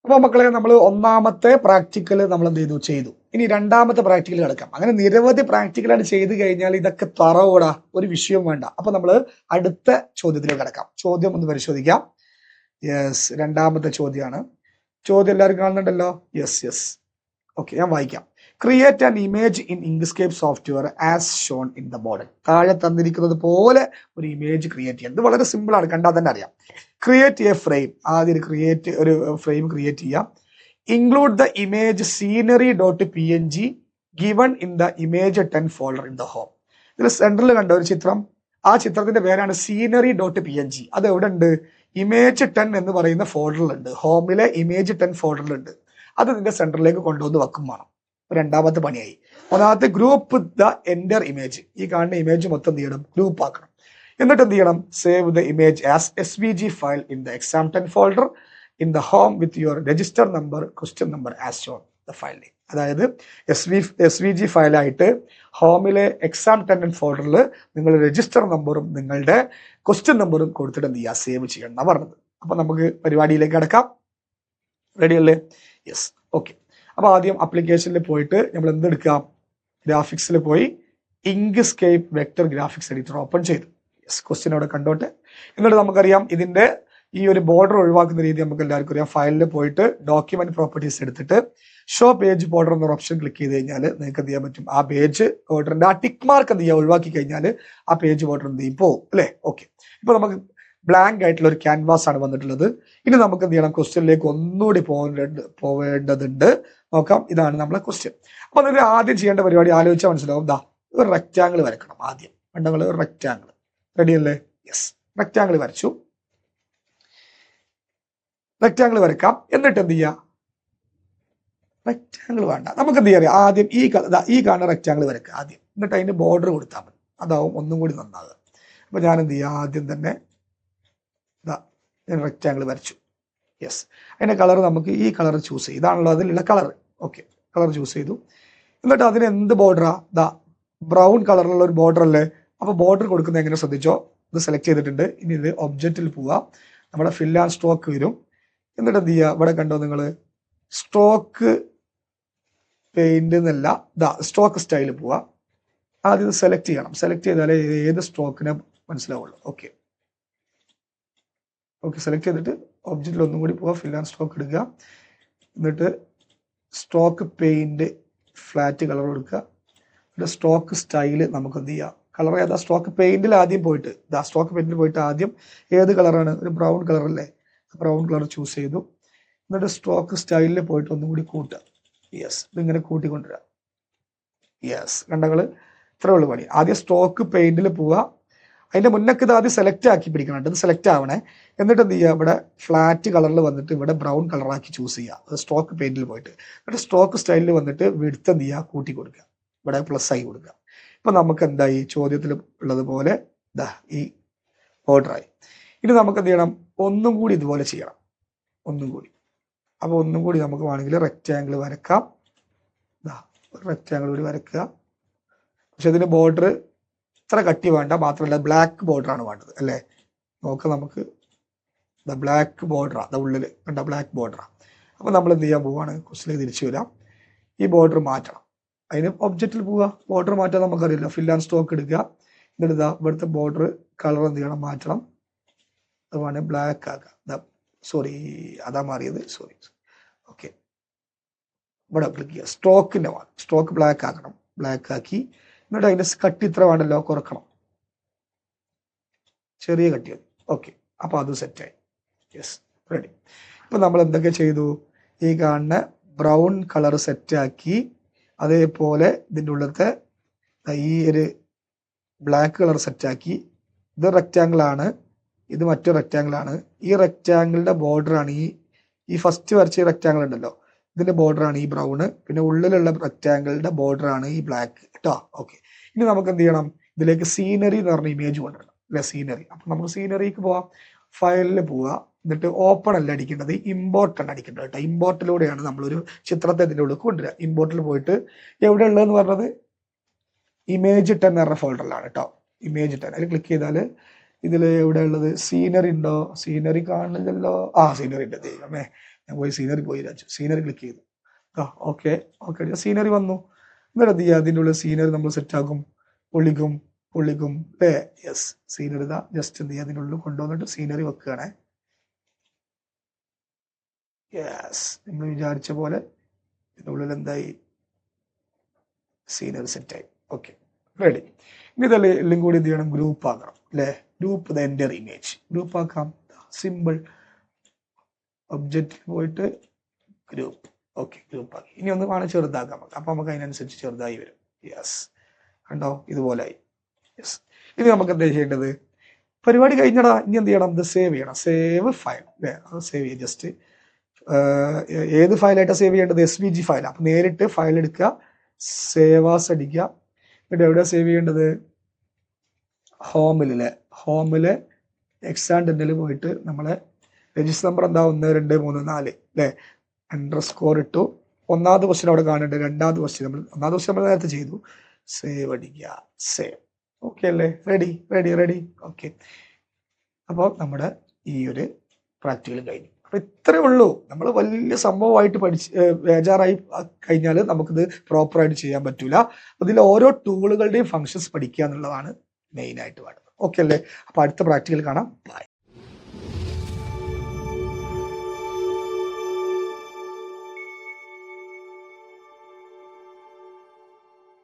അപ്പോൾ മക്കളെ നമ്മൾ ഒന്നാമത്തെ പ്രാക്ടിക്കൽ നമ്മൾ എന്ത് ചെയ്തു. ഇനി രണ്ടാമത്തെ പ്രാക്ടിക്കൽ കിടക്കാം. അങ്ങനെ നിരവധി പ്രാക്ടിക്കലാണ് ചെയ്ത് കഴിഞ്ഞാൽ ഇതൊക്കെ തറവോടാ, ഒരു വിഷയം വേണ്ട. അപ്പൊ നമ്മൾ അടുത്ത ചോദ്യത്തിലേക്ക് കിടക്കാം. ചോദ്യം ഒന്ന് പരിശോധിക്കാം. യെസ്, രണ്ടാമത്തെ ചോദ്യമാണ്. ചോദ്യം എല്ലാവരും കാണുന്നുണ്ടല്ലോ? യെസ്. ഓക്കെ, ഞാൻ വായിക്കാം. Create an image in Inkscape software as shown in the model. താഴെ തന്നിരിക്കുന്നത് പോലെ ഒരു ഇമേജ് ക്രിയേറ്റ് ചെയ്യാം. ഇത് വളരെ സിമ്പിൾ ആണ്, കണ്ടാൽ തന്നെ അറിയാം. Create A frame. ആദ്യം ഒരു ഫ്രെയിം ക്രിയേറ്റ് ചെയ്യാം. Include the image scenery.png given in the image 10 folder in the home. ഇതിൽ സെൻട്രൽ കണ്ട ഒരു ചിത്രം, ആ ചിത്രത്തിന്റെ പേരാണ് scenery.png. അത് എവിടെ ഉണ്ട്? ഇമേജ് 10 എന്ന് പറയുന്ന ഫോൾഡറിലുണ്ട്. ഹോമിലെ ഇമേജ് 10 ഫോൾഡറിലുണ്ട്. അത് നിന്റെ സെൻറ്ററിലേക്ക് കൊണ്ടുവന്ന് വെക്കും വേണം. രണ്ടാമത്തെ പണിയായി. ഒന്നാമത്തെ ഗ്രൂപ്പ് ദ എൻ്റർ ഇമേജ്. ഈ കാണുന്ന ഇമേജ് മൊത്തം എന്ത് ചെയ്യണം? ഗ്രൂപ്പ് ആക്കണം. എന്നിട്ട് എന്ത് ചെയ്യണം? Save the image as SVG file in the exam10 folder in the home with your register number, question number as shown the file name. അതായത് SVG ഫയലായിട്ട് ഹോമിലെ exam10 ഫോൾഡറിൽ നിങ്ങൾ രജിസ്റ്റർ നമ്പറും നിങ്ങളുടെ ക്വസ്റ്റ്യൻ നമ്പറും കൊടുത്തിട്ട് എന്ത് ചെയ്യുക? സേവ് ചെയ്യണം എന്നാണ് പറഞ്ഞത്. അപ്പൊ നമുക്ക് പരിപാടിയിലേക്ക് കിടക്കാം. റെഡി അല്ലേ? Yes, okay. അപ്പോൾ ആദ്യം ആപ്ലിക്കേഷനിൽ പോയിട്ട് നമ്മൾ എന്തെടുക്കാം? ഗ്രാഫിക്സിൽ പോയി Inkscape vector graphics editor open ചെയ്തു. യെസ്, ക്വസ്റ്റ്യൻ അവിടെ കണ്ടോട്ടെ. എന്നിട്ട് നമുക്കറിയാം ഇതിന്റെ ഈ ഒരു ബോർഡർ ഒഴിവാക്കുന്ന രീതി നമുക്ക് എല്ലാവർക്കും അറിയാം. ഫയലിൽ പോയിട്ട് ഡോക്യുമെന്റ് പ്രോപ്പർട്ടീസ് എടുത്തിട്ട് ഷോ പേജ് ബോർഡർ എന്നൊരു ഓപ്ഷൻ ക്ലിക്ക് ചെയ്ത് കഴിഞ്ഞാൽ നിങ്ങൾക്ക് എന്ത് ചെയ്യാൻ പറ്റും? ആ പേജ് ബോർഡറിന്റെ ആ ടിക്ക് മാർക്ക് എന്ത് ചെയ്യുക? ഒഴിവാക്കി കഴിഞ്ഞാൽ ആ പേജ് ബോർഡർ എന്ത് ചെയ്യും? പോകും അല്ലേ? ഓക്കെ. ഇപ്പൊ നമുക്ക് ബ്ലാങ്ക് ആയിട്ടുള്ള ഒരു ക്യാൻവാസ് ആണ് വന്നിട്ടുള്ളത്. ഇനി നമുക്ക് എന്ത് ചെയ്യണം? ക്വസ്റ്റ്യനിലേക്ക് ഒന്നുകൂടി പോവേണ്ടതുണ്ട്. നോക്കാം, ഇതാണ് നമ്മളെ ക്വസ്റ്റ്യൻ. അപ്പൊ നിങ്ങൾ ആദ്യം ചെയ്യേണ്ട പരിപാടി ആലോചിച്ചാൽ മനസ്സിലാവും. ദാ ഒരു റെക്റ്റാങ്കിൾ വരക്കണം ആദ്യം. കണ്ടങ്ങൾ ഒരു റെക്റ്റാങ്കിൾ. റെഡി അല്ലേ? യെസ്, റെക്റ്റാങ്കിൾ വരച്ചു. റെക്റ്റാങ്കിൾ വരക്കാം. എന്നിട്ട് എന്ത് ചെയ്യുക? റെക്റ്റാങ്കിൾ വേണ്ട, നമുക്ക് എന്ത് ചെയ്യാം? ആദ്യം ഈ കാണുന്ന റെക്റ്റാങ്കിൾ വരക്കുക ആദ്യം. എന്നിട്ട് അതിന്റെ ബോർഡർ കൊടുത്താൽ മതി. അതാവും ഒന്നും കൂടി നന്നാകുക. അപ്പൊ ഞാൻ എന്ത് ചെയ്യുക? ആദ്യം തന്നെ റെക്റ്റാങ്കിൾ വരച്ചു. യെസ്, അതിന്റെ കളർ നമുക്ക് ഈ കളർ ചൂസ് ചെയ്യും. ഇതാണല്ലോ അതിലുള്ള കളർ. ഓക്കെ, കളർ ചൂസ് ചെയ്തു. എന്നിട്ട് അതിന് എന്ത് ബോർഡറാ? ബ്രൗൺ കളറിലുള്ള ഒരു ബോർഡർ അല്ലേ? അപ്പൊ ബോർഡർ കൊടുക്കുന്നത് എങ്ങനെ ശ്രദ്ധിച്ചോ? ഇത് സെലക്ട് ചെയ്തിട്ടുണ്ട്. ഇനി ഇത് ഒബ്ജക്റ്റിൽ പോവുക. നമ്മുടെ ഫിൽ ആൻഡ് സ്ട്രോക്ക് വരും. എന്നിട്ട് എന്ത് ചെയ്യുക? ഇവിടെ കണ്ടോ നിങ്ങൾ? സ്ട്രോക്ക് പെയിന്റ് എന്നല്ല, സ്ട്രോക്ക് സ്റ്റൈൽ പോവുക. ആദ്യം ഇത് സെലക്ട് ചെയ്യണം. സെലക്ട് ചെയ്താലേ ഏത് സ്ട്രോക്കിനെ മനസ്സിലാവുള്ളൂ. ഓക്കെ, സെലക്ട് ചെയ്തിട്ട് ഒബ്ജക്റ്റിൽ ഒന്നും കൂടി പോവുക. ഫിൽ ആൻഡ് സ്ട്രോക്ക് എടുക്കുക. എന്നിട്ട് സ്ട്രോക്ക് പെയിന്റ് ഫ്ലാറ്റ് കളർ കൊടുക്കുക. എന്നിട്ട് സ്ട്രോക്ക് സ്റ്റൈല് നമുക്ക് എന്ത് ചെയ്യാം? കളർ ഏതാ? സ്ട്രോക്ക് പെയിന്റിൽ ആദ്യം പോയിട്ട് സ്ട്രോക്ക് പെയിന്റിൽ പോയിട്ട് ആദ്യം ഏത് കളറാണ്? ഒരു ബ്രൗൺ കളർ അല്ലേ? ബ്രൗൺ കളർ ചൂസ് ചെയ്തു. എന്നിട്ട് സ്ട്രോക്ക് സ്റ്റൈലിൽ പോയിട്ട് ഒന്നും കൂടി കൂട്ടുക. യെസ്, ഇതിങ്ങനെ കൂട്ടിക്കൊണ്ടുവരിക. യെസ്, കണ്ടങ്ങൾ ഇത്രേ ഉള്ളൂ പണി. ആദ്യം സ്ട്രോക്ക് പെയിന്റിൽ പോവുക. അതിന്റെ മുന്നൊക്കെ ഇത് ആദ്യം സെലക്ട് ആക്കി പിടിക്കണം. ഇത് സെലക്ട് ആവണേ. എന്നിട്ട് എന്ത് ചെയ്യുക? ഇവിടെ ഫ്ലാറ്റ് കളറിൽ വന്നിട്ട് ഇവിടെ ബ്രൗൺ കളറാക്കി ചൂസ് ചെയ്യുക. അത് സ്ട്രോക്ക് പെയിന്റിൽ പോയിട്ട്. എന്നിട്ട് സ്ട്രോക്ക് സ്റ്റൈലിൽ വന്നിട്ട് വിഡ്ത്ത് എന്ത് ചെയ്യുക? കൂട്ടി കൊടുക്കുക. ഇവിടെ പ്ലസ് ആയി കൊടുക്കുക. ഇപ്പൊ നമുക്ക് എന്തായി? ചോദ്യത്തിൽ ഉള്ളതുപോലെ ഈ ബോർഡറായി. ഇനി നമുക്ക് എന്ത് ചെയ്യണം? ഒന്നും കൂടി ഇതുപോലെ ചെയ്യണം. ഒന്നും കൂടി. അപ്പൊ ഒന്നും കൂടി നമുക്ക് വേണമെങ്കിൽ റെക്റ്റാങ്കിൾ വരക്കാം. റെക്റ്റാങ്കിൾ കൂടി വരക്കുക. പക്ഷെ ഇതിന്റെ ബോർഡർ ഇത്ര കട്ടി വേണ്ട. മാത്രമല്ല ബ്ലാക്ക് ബോർഡർ ആണ് വേണ്ടത് അല്ലേ? നോക്കാം, നമുക്ക് ബ്ലാക്ക് ബോർഡറാ. ഉള്ളിൽ കണ്ട ബ്ലാക്ക് ബോർഡറാ. അപ്പൊ നമ്മൾ എന്ത് ചെയ്യാൻ പോവാണ്? ക്വസ്റ്റിലേക്ക് തിരിച്ചു വരാം. ഈ ബോർഡർ മാറ്റണം. അതിന് ഒബ്ജക്റ്റിൽ പോവുക. ബോർഡർ മാറ്റാൻ നമുക്കറിയില്ല. ഫിൽ ആൻഡ് സ്ട്രോക്ക് എടുക്കുക. എന്നിട്ട് ഇവിടുത്തെ ബോർഡർ കളർ എന്ത് ചെയ്യണം? മാറ്റണം. അത് വേണേൽ ബ്ലാക്ക് ആക്കുക. സോറി, അതാ മാറിയത്. സോറി. ഓക്കെ, ഇവിടെ ക്ലിക്ക് ചെയ്യുക. സ്ട്രോക്കിന്റെ സ്ട്രോക്ക് ബ്ലാക്ക് ആക്കണം. ബ്ലാക്ക് ആക്കി എന്നിട്ട് അതിന്റെ കട്ടി ഇത്ര വേണ്ടല്ലോ, കുറക്കണം. ചെറിയ കട്ടി മതി. ഓക്കെ, അപ്പൊ അത് സെറ്റായി. Yes, ready. ഇപ്പൊ നമ്മൾ എന്തൊക്കെ ചെയ്തു? ഈ കാണുന്ന ബ്രൗൺ കളർ സെറ്റാക്കി. അതേപോലെ ഇതിൻ്റെ ഉള്ളത്തെ ഈ ഒരു ബ്ലാക്ക് കളർ സെറ്റാക്കി. ഇത് റെക്റ്റാങ്കിൾ ആണ്, ഇത് മറ്റൊരു റെക്റ്റാങ്കിൾ ആണ്. ഈ റെക്റ്റാങ്കിളിന്റെ ബോർഡർ ആണ് ഈ ഫസ്റ്റ് വരച്ച റെക്റ്റാങ്കിൾ ഉണ്ടല്ലോ, ഇതിന്റെ ബോർഡർ ആണ് ഈ ബ്രൗണ്. പിന്നെ ഉള്ളിലുള്ള റെക്റ്റാങ്കിളിന്റെ ബോർഡർ ആണ് ഈ ബ്ലാക്ക് കേട്ടോ. ഓക്കെ, ഇനി നമുക്ക് എന്ത് ചെയ്യണം? ഇതിലേക്ക് സീനറി എന്ന് പറഞ്ഞ ഇമേജ് കൊണ്ടുവരണം അല്ലെ? സീനറി. അപ്പൊ നമുക്ക് സീനറിക്ക് പോവാം. ഫയലിൽ പോവുക. എന്നിട്ട് ഓപ്പൺ അല്ല അടിക്കേണ്ടത്, ഇമ്പോർട്ട് ആണ് അടിക്കേണ്ടത് കേട്ടോ. ഇമ്പോർട്ടിലൂടെയാണ് നമ്മളൊരു ചിത്രത്തെ ഇതിൻ്റെ ഉള്ളിൽ കൊണ്ടുവരിക. ഇമ്പോർട്ടിൽ പോയിട്ട് എവിടെ ഉള്ളതെന്ന് പറഞ്ഞത് ഇമേജ് 10 എന്ന ഫോൾഡറിലാണ് കേട്ടോ. ഇമേജ് 10 അതിൽ ക്ലിക്ക് ചെയ്താൽ ഇതിൽ എവിടെ ഉള്ളത്? സീനറി ഉണ്ടോ? സീനറി കാണുന്നില്ലല്ലോ. സീനറി ഉണ്ട്. ദൈവമേ, ഞാൻ പോയി സീനറി പോയി രാജു, സീനറി ക്ലിക്ക് ചെയ്തു. ഓക്കെ ഓക്കെ, സീനറി വന്നു. എന്നിട്ട് എന്ത് ചെയ്യുക, അതിൻ്റെ ഉള്ളിൽ സീനറി നമ്മൾ സെറ്റാക്കും, പൊള്ളിക്കും പൊള്ളിക്കും അല്ലേ. യെസ്, സീനറി ഇതാ ജസ്റ്റ് എന്ത് ചെയ്യുക, അതിൻ്റെ ഉള്ളിൽ കൊണ്ടുവന്നിട്ട് സീനറി വെക്കുകയാണേ. യെസ്, നമ്മൾ വിചാരിച്ച പോലെ ഇതിൻ്റെ ഉള്ളിൽ എന്തായി, സീനറി സെറ്റായി. Okay, ready. ഇനി ഇതല്ലേ എല്ലാം കൂടി എന്ത് ചെയ്യണം, ഗ്രൂപ്പ് ആക്കണം അല്ലേ. Group the enter image, group ആക്കാം. സിമ്പിൾ, ഒബ്ജക്റ്റിൽ പോയിട്ട് ഗ്രൂപ്പ്. ഓക്കെ, ഗ്രൂപ്പ് ആക്കി. ഇനി ഒന്ന് വേണം ചെറുതാക്കാം, അപ്പം നമുക്ക് അതിനനുസരിച്ച് ചെറുതായി വരും. യെസ്, കണ്ടോ, ഇതുപോലെ ആയി. യെസ്, ഇനി നമുക്ക് എന്താ ചെയ്യേണ്ടത്, പരിപാടി കഴിഞ്ഞടാ. ഇനി എന്ത് ചെയ്യണം, ഇത് സേവ് ചെയ്യണം. സേവ് ഫയൽ അല്ലേ, അത് സേവ് ചെയ്യുക. ജസ്റ്റ് ഏത് ഫയലായിട്ടാണ് സേവ് ചെയ്യേണ്ടത്, SVG ഫയലാണ്. അപ്പം നേരിട്ട് ഫയൽ എടുക്കുക, സേവാസ് അടിക്കുക. എന്നിട്ട് എവിടെയാണ് സേവ് ചെയ്യേണ്ടത്, ഹോമിലെ എക്സാൻഡന്റിൽ പോയിട്ട് നമ്മളെ രജിസ്റ്റർ നമ്പർ എന്താ 1 2 3 4 അല്ലേ, അണ്ടർസ്കോർ ഇട്ടു. ഒന്നാമത് ക്വസ്റ്റ്യൻ അവിടെ കാണുന്നുണ്ട്, രണ്ടാമത് ക്വസ്റ്റ്യൻ ഒന്നാമത് ക്വസ്റ്റ്യൻ നമ്മൾ നേരത്തെ ചെയ്തു. സേവ് അടിക്കുക, സേവ്. ഓക്കെ അല്ലേ, റെഡി റെഡി റെഡി. ഓക്കെ, അപ്പോൾ നമ്മുടെ ഈ ഒരു പ്രാക്ടിക്കൽ കഴിഞ്ഞു. അപ്പോൾ ഇത്രയേ ഉള്ളൂ. നമ്മൾ വലിയ സംഭവമായിട്ട് ബേജാറായി കഴിഞ്ഞാൽ നമുക്കിത് പ്രോപ്പറായിട്ട് ചെയ്യാൻ പറ്റൂല. അതിൽ ഓരോ ടൂളുകളുടെയും ഫങ്ഷൻസ് പഠിക്കുക എന്നുള്ളതാണ് മെയിനായിട്ട് വേണ്ടത്. ഓക്കെ അല്ലേ, അപ്പോൾ അടുത്ത പ്രാക്ടിക്കൽ കാണാം. ബൈ.